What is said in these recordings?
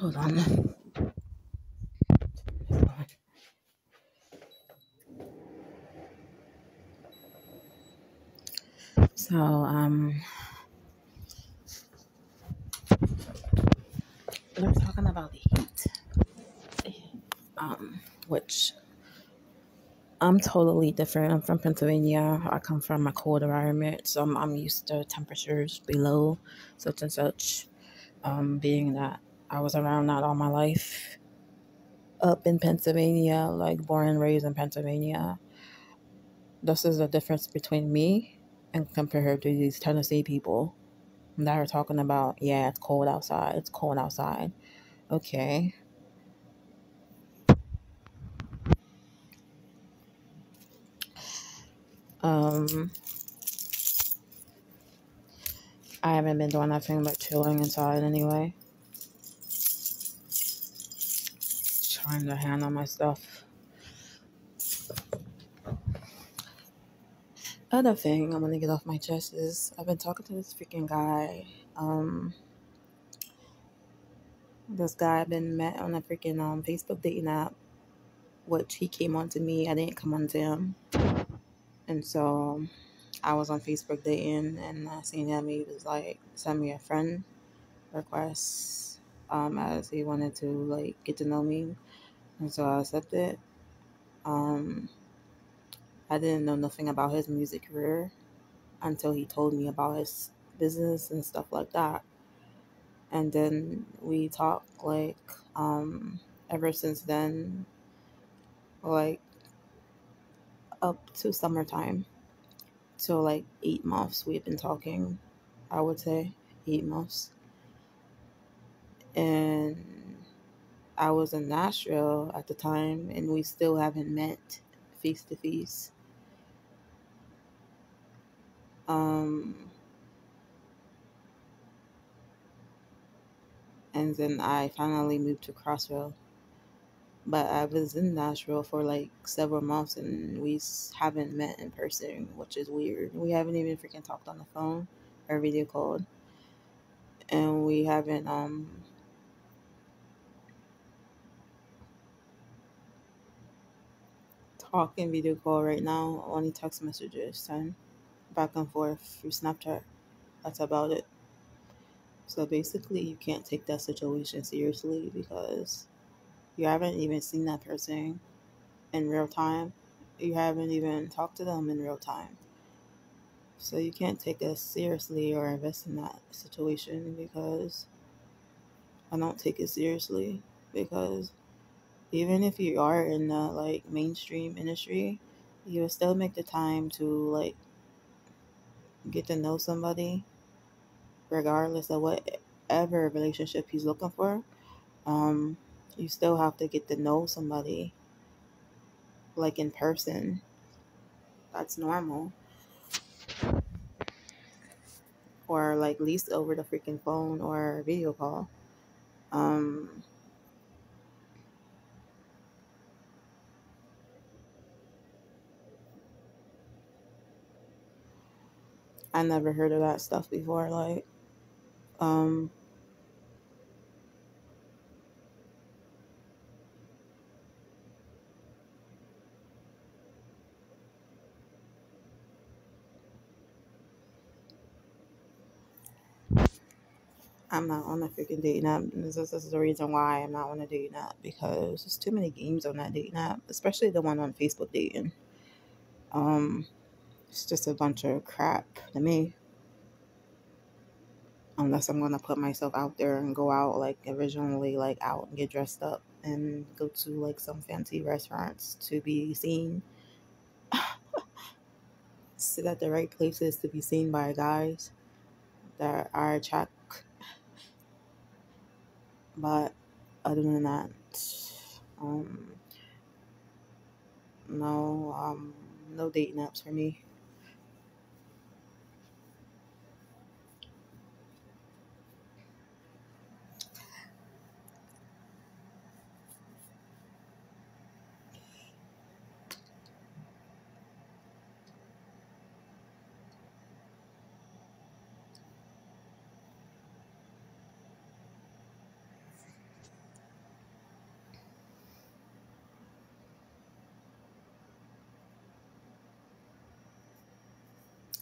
Hold on. So, we're talking about the heat, which I'm totally different. I'm from Pennsylvania. I come from a cold environment, so I'm used to temperatures below such and such. Being that I was around that all my life, up in Pennsylvania, like born and raised in Pennsylvania. This is the difference between me and compared to these Tennessee people that are talking about, yeah, it's cold outside. It's cold outside. Okay. Um, I haven't been doing nothing but chilling inside anyway. Trying to handle my stuff. Other thing I'm gonna get off my chest is I've been talking to this freaking guy. Um, this guy I've been met on a freaking Facebook dating app, which he came on to me. I didn't come on to him, and so I was on Facebook dating, and I seen him. He was like, send me a friend request, as he wanted to like get to know me, and so I accepted. Um, I didn't know nothing about his music career until he told me about his business and stuff like that. And then we talked like ever since then, like up to summertime. So like 8 months we've been talking, I would say 8 months. And I was in Nashville at the time and we still haven't met face to face. Um and then I finally moved to Crossville. But I was in Nashville for like several months and haven't met in person, which is weird. We haven't even freaking talked on the phone or video called. And we haven't talking video call right now, only text messages and back and forth through Snapchat. That's about it. So basically you can't take that situation seriously because you haven't even seen that person in real time. You haven't even talked to them in real time. So you can't take us seriously or invest in that situation because I don't take it seriously because even if you are in the like mainstream industry, you will still make the time to like get to know somebody regardless of whatever relationship he's looking for. Um, you still have to get to know somebody like in person. That's normal. Or like at least over the freaking phone or video call. Um, I never heard of that stuff before. Like, um, I'm not on a freaking dating app. This is the reason why I'm not on a dating app because there's too many games on that dating app, especially the one on Facebook dating. Um, it's just a bunch of crap to me. Unless I'm gonna put myself out there and go out like originally, like out and get dressed up and go to like some fancy restaurants to be seen, sit at the right places to be seen by guys that are attract. But other than that, um, no, no dating apps for me.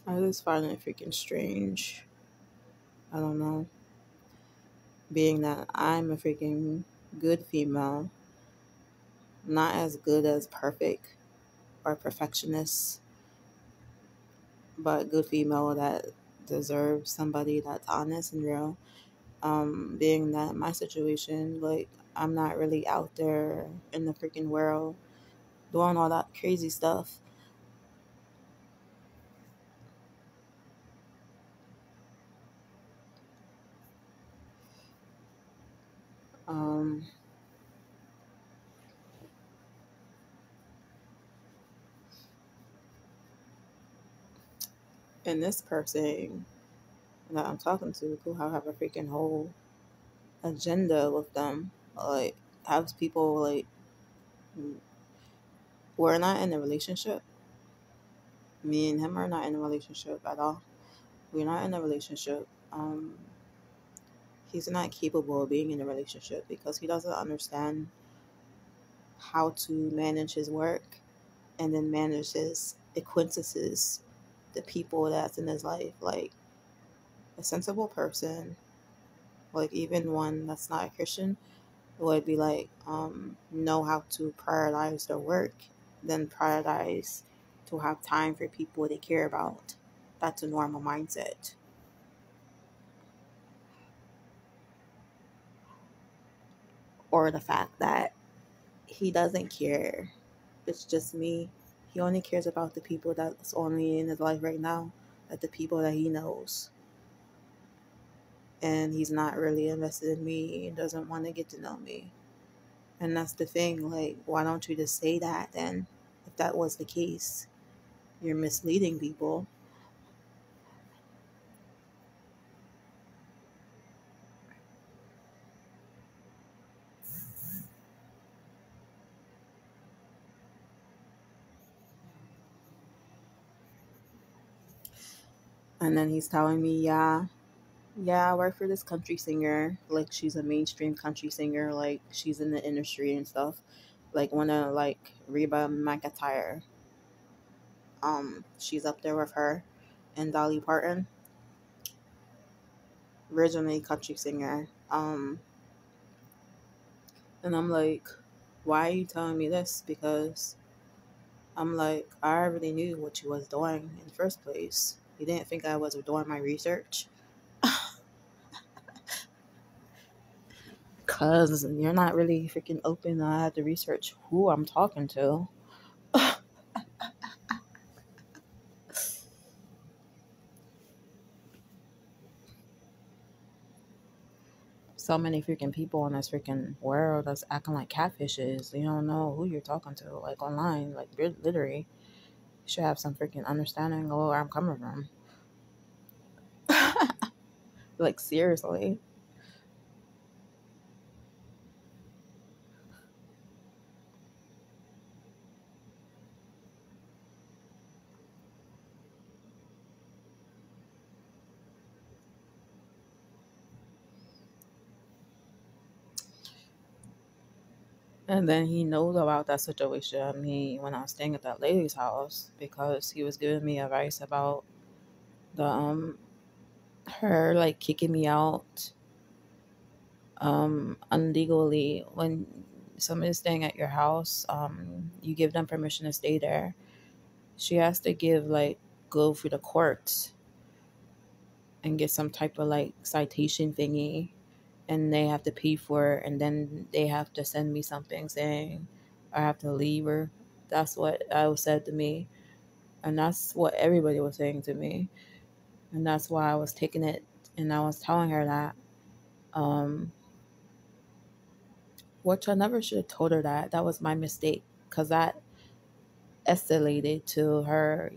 I just find it freaking strange. I don't know. Being that I'm a freaking good female, not as good as perfect or perfectionist, but good female that deserves somebody that's honest and real. Being that my situation, like, I'm not really out there in the freaking world doing all that crazy stuff. Um, and this person that I'm talking to who have a freaking whole agenda with them, like, has people like, we're not in a relationship. Me and him are not in a relationship at all. We're not in a relationship. He's not capable of being in a relationship because he doesn't understand how to manage his work and then manage his acquaintances, the people that's in his life. Like, a sensible person, like even one that's not a Christian, would be like, know how to prioritize their work, then prioritize to have time for people they care about. That's a normal mindset. Or the fact that he doesn't care. It's just me. He only cares about the people that's only in his life right now, like the people that he knows. And he's not really invested in me and doesn't want to get to know me. And that's the thing. Like, why don't you just say that then? If that was the case, you're misleading people. And then he's telling me, yeah, I work for this country singer. Like, she's a mainstream country singer. Like, she's in the industry and stuff. Like, one of, like, Reba McEntire. She's up there with her and Dolly Parton, originally country singer. And I'm like, why are you telling me this? Because I'm like, I already knew what you was doing in the first place. You didn't think I was doing my research? Cause you're not really freaking open. I had to research who I'm talking to. So many freaking people in this freaking world that's acting like catfishes. You don't know who you're talking to, like online, like literally. You should have some freaking understanding of where I'm coming from. Like, seriously. And then he knows about that situation. Me when I was staying at that lady's house because he was giving me advice about the her like kicking me out unlegally when somebody's staying at your house. You give them permission to stay there. She has to give like go through the courts and get some type of like citation thingy, and they have to pay for it, and then they have to send me something saying I have to leave her. That's what I was said to me, and that's what everybody was saying to me, and that's why I was taking it, and I was telling her that, um, which I never should have told her that. That was my mistake because that escalated to her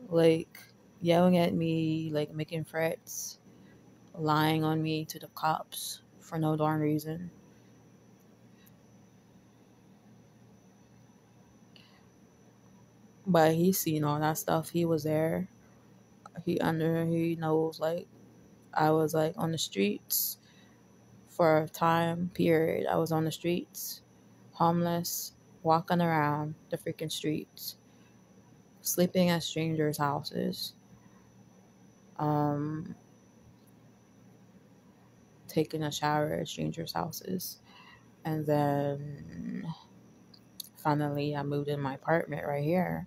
like yelling at me, like making threats, lying on me to the cops for no darn reason. But he's seen all that stuff. He was there. He knows like I was like on the streets for a time period. I was on the streets, homeless, walking around the freaking streets. sleeping at strangers' houses, um, taking a shower at strangers' houses, and then finally I moved in my apartment right here.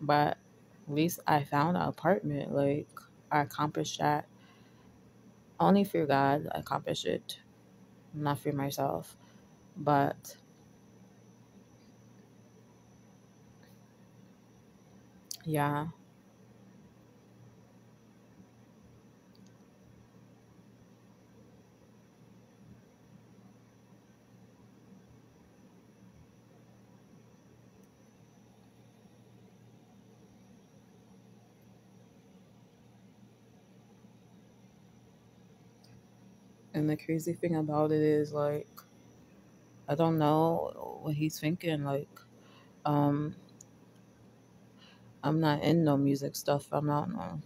But at least I found an apartment. Like, I accomplished that. Only through God I accomplished it, not for myself. But yeah, and the crazy thing about it is, like, I don't know what he's thinking. Like, um, I'm not in no music stuff. I'm not no,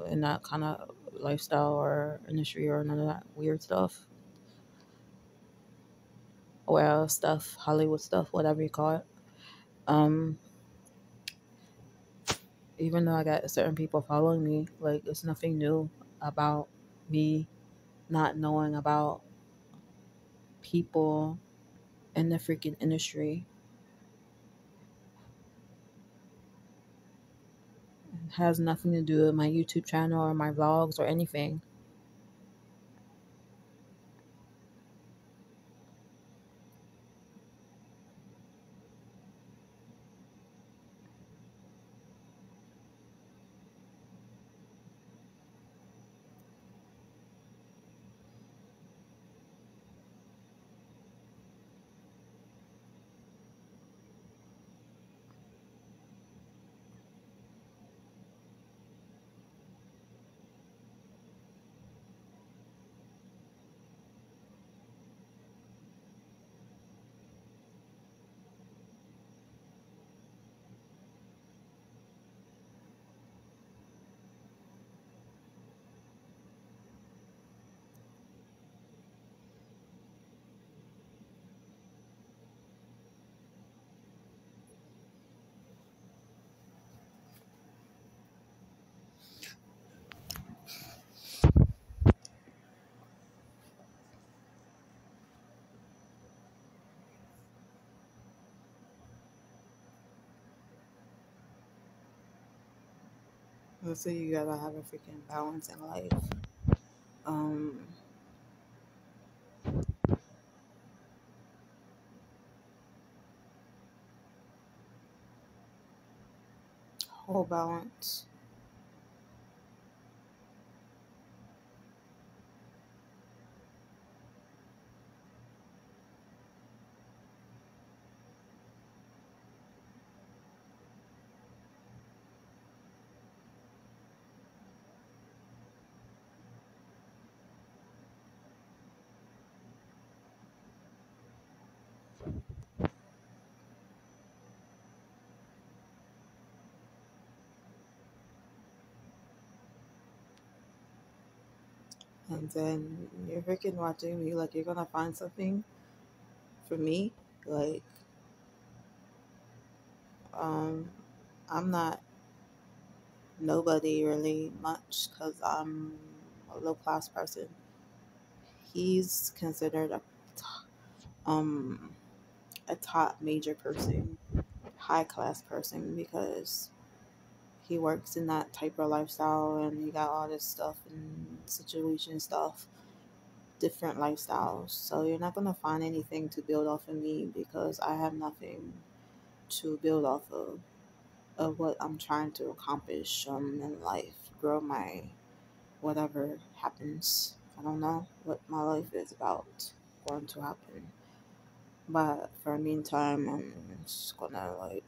in that kind of lifestyle or industry or none of that weird stuff. Well, stuff, Hollywood stuff, whatever you call it. Um, Even though I got certain people following me, like, it's nothing new about me not knowing about people in the freaking industry. It has nothing to do with my YouTube channel or my vlogs or anything. Let's say you gotta have a freaking balance in life. Um, Whole balance. And then you're freaking watching me like you're gonna find something for me. Like, um, I'm not nobody really much because I'm a low class person. He's considered um a top major person, high class person because he works in that type of lifestyle and he got all this stuff and situation stuff, different lifestyles. So you're not gonna find anything to build off of me because I have nothing to build off of what I'm trying to accomplish in life, grow my whatever happens. I don't know what my life is about going to happen. But for the meantime, I'm just gonna, like,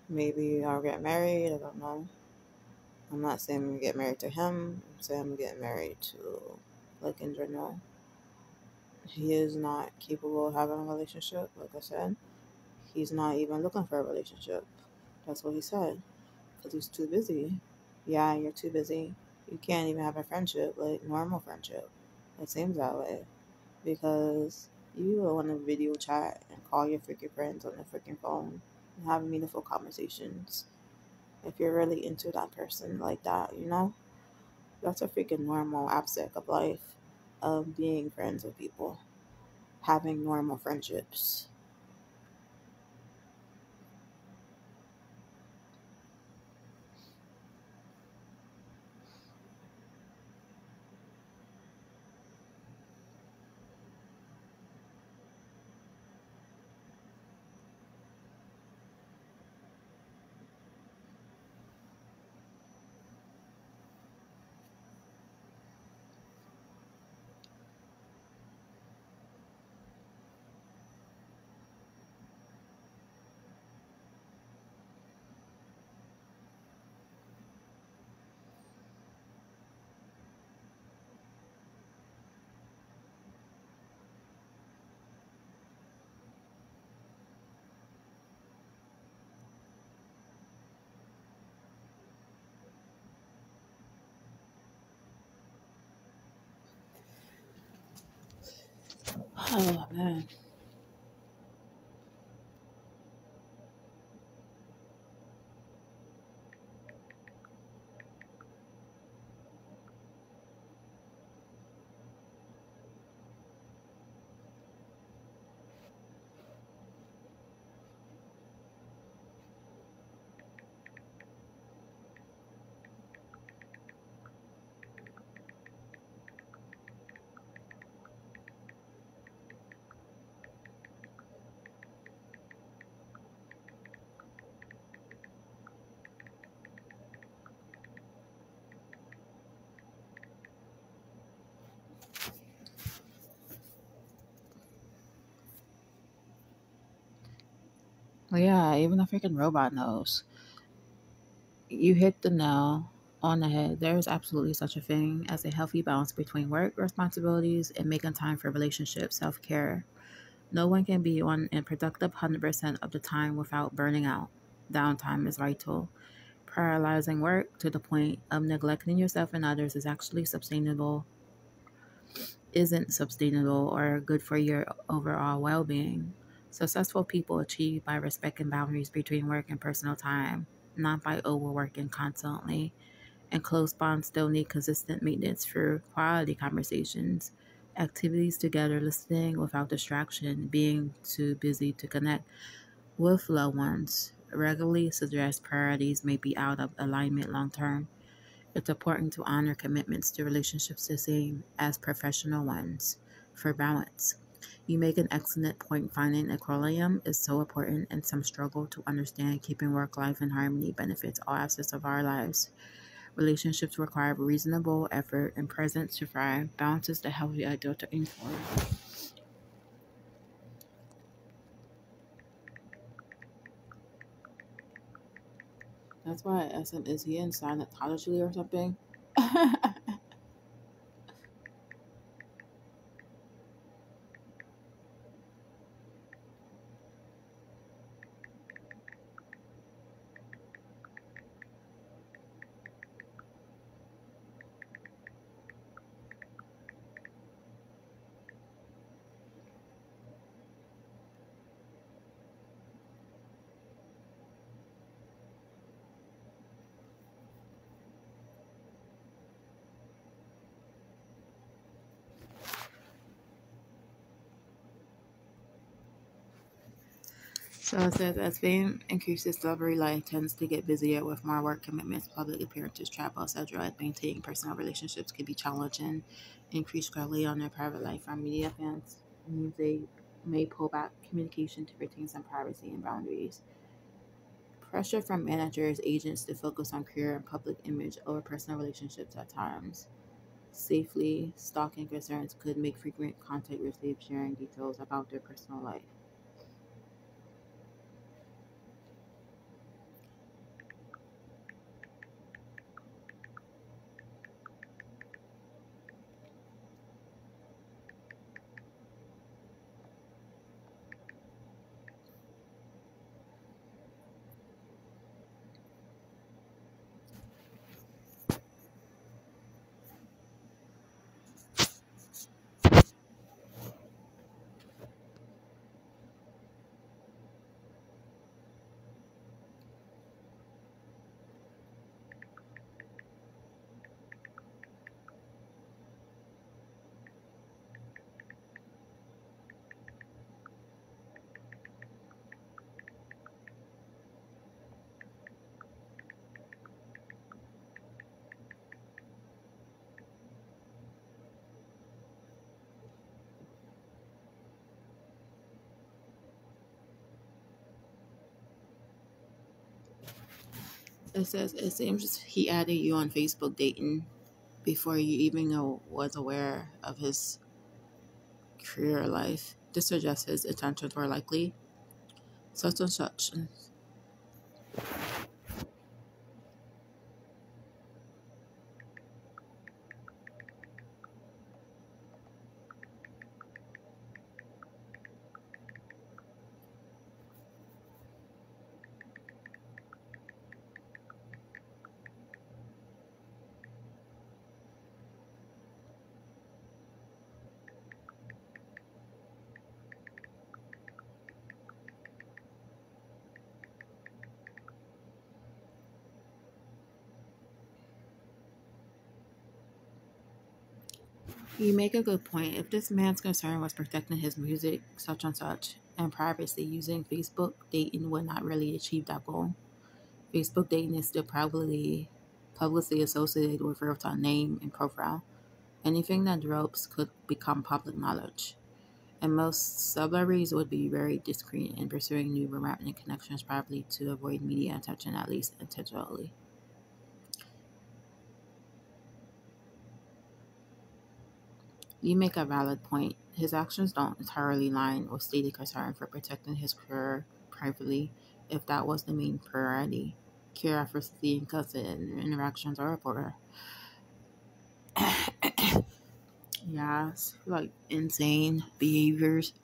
maybe I'll get married. I don't know. I'm not saying I'm gonna get married to him. I'm saying I'm getting married to, like, in general. He is not capable of having a relationship. Like I said, he's not even looking for a relationship. That's what he said. Because he's too busy. Yeah, you're too busy. You can't even have a friendship, like normal friendship. It seems that way because You will want to video chat and call your freaking friends on the freaking phone and have meaningful conversations. If you're really into that person like that, that's a freaking normal aspect of life, of being friends with people, having normal friendships. Oh man. Well, yeah, even a freaking robot knows. You hit the nail on the head. There is absolutely such a thing as a healthy balance between work responsibilities and making time for relationships, self care. No one can be on and productive 100% of the time without burning out. Downtime is vital. Paralyzing work to the point of neglecting yourself and others isn't sustainable or good for your overall well being. Successful people achieve by respecting boundaries between work and personal time, not by overworking constantly. And close bonds still need consistent maintenance through quality conversations, activities together, listening without distraction, being too busy to connect with loved ones. Regularly suggest priorities may be out of alignment long term. It's important to honor commitments to relationships the same as professional ones for balance. You make an excellent point. Finding equilibrium is so important, and some struggle to understand keeping work life in harmony benefits all aspects of our lives. Relationships require reasonable effort and presence to thrive. Balance is the healthy ideal to aim for. That's why SM is he in Scientology or something? So it says, as fame increases, celebrity life tends to get busier with more work commitments, public appearances, travel, etc. Maintaining personal relationships can be challenging. Increase scrutiny on their private life from media fans means they may pull back communication to retain some privacy and boundaries. Pressure from managers, agents to focus on career and public image over personal relationships at times. Safely stalking concerns could make frequent contact received sharing details about their personal life. It says it seems he added you on Facebook dating before you even know was aware of his career life. This suggests his intentions were likely such and such. You make a good point. If this man's concern was protecting his music, such and such, and privacy, using Facebook dating would not really achieve that goal. Facebook dating is still probably publicly associated with real-time name and profile. Anything that drops could become public knowledge. And most celebrities would be very discreet in pursuing new romantic connections, probably to avoid media attention, at least intentionally. You make a valid point. His actions don't entirely line with stated concern for protecting his career privately, if that was the main priority. Curiosity and constant interactions are important. Yes, like insane behaviors.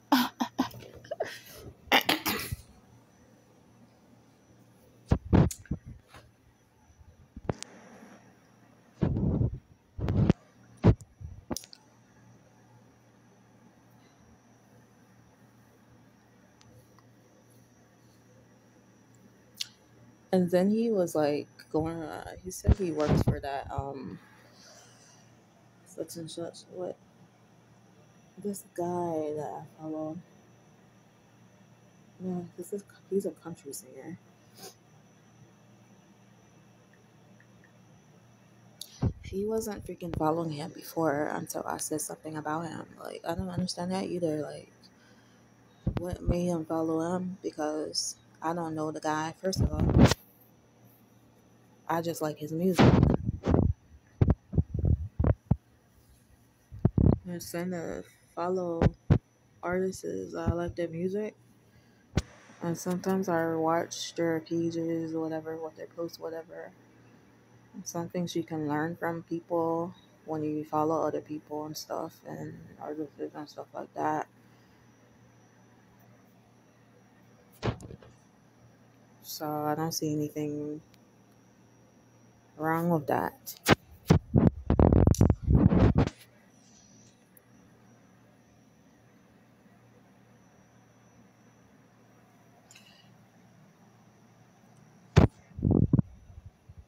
And then he was like going. He said he works for that such and such. What this guy that I follow? No, this is he's a country singer. He wasn't freaking following him before until I said something about him. Like I don't understand that either. Like what made him follow him? Because I don't know the guy. First of all, I just like his music. And send to follow artists. I like their music. And sometimes I watch their pages, whatever, what they post, whatever. Some things you can learn from people when you follow other people and stuff, and artists and stuff like that. So I don't see anything wrong with that.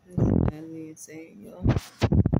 That's a bad way of saying, yo.